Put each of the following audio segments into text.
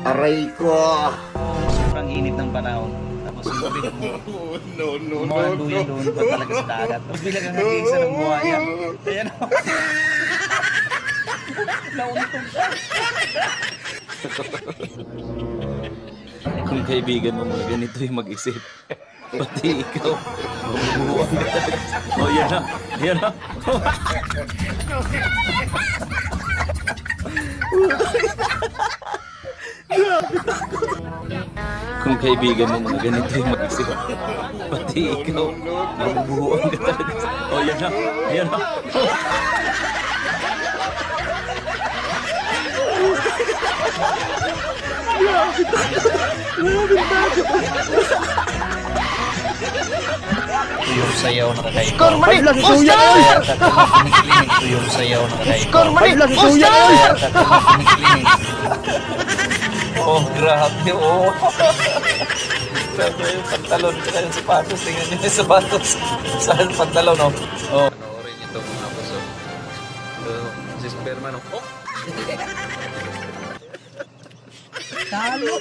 Aray ko! Sobrang init ng panahon. Tapos yung tubig mo. Mga doon pa talaga sa dagat. Tapos bilang ang nag-iisa ng buhaya. Ayan o. Nauntog siya. Kung kaibigan mo mga ganito yung mag-isip, pati ikaw, mabubuhan ka talaga. Oh, yan na. Yan na. Kung kaibigan mo mga ganito yung mag-isip, pati ikaw, mabubuhan ka talaga. Oh, yan na. Yan na. Yung sayaw na kakaiba. Skor mali! Osta! Ito yung sayaw na kakaiba. Skor mali! Osta! Oh, grabe. Oh. Grabe yung pantalon. Kaya yung sapatos. Tingnan niyo yung sapatos. Saan pantalon, oh. Oh. Panoorin niyo ito mga puso. Si Superman, oh. Talo.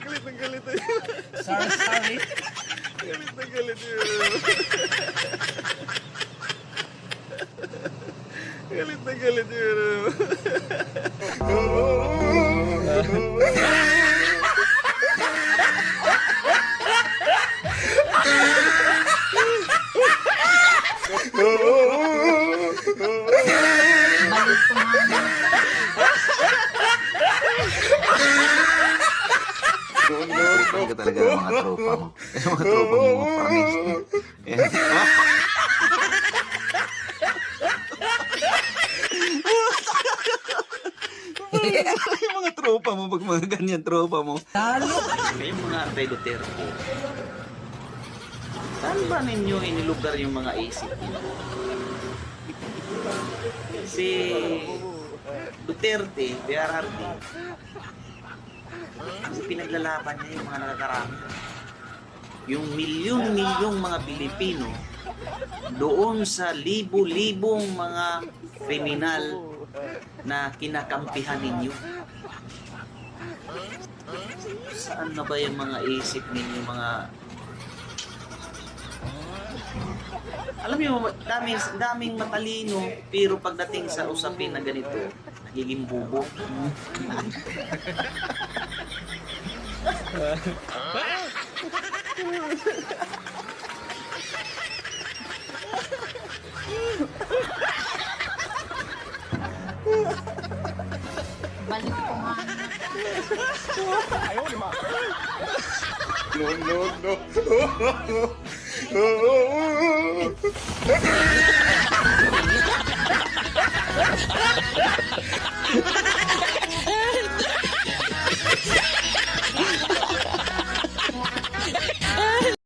Galit na galit na yun. Sorry. Galit na galit yun. Galit na galit yun. Ka talaga ng mga tropa mo. Yung mga tropa mo, mga panis. Ayan. Yung mga tropa mo, pag mga ganyan tropa mo. Talo. Yung mga Antay Duterte. Saan ba ninyo inilugar yung mga isip niyo? Si Duterte, PRRD, kasi pinaglalaban niya yung mga nakakarami. Yung milyon-milyong mga Pilipino doon sa libo-libong mga kriminal na kinakampihan ninyo. Saan na ba yung mga isip ninyo, mga... Alam niyo, daming matalino, pero pagdating sa usapin na ganito, nagiging bubo. Balik ko nga. No.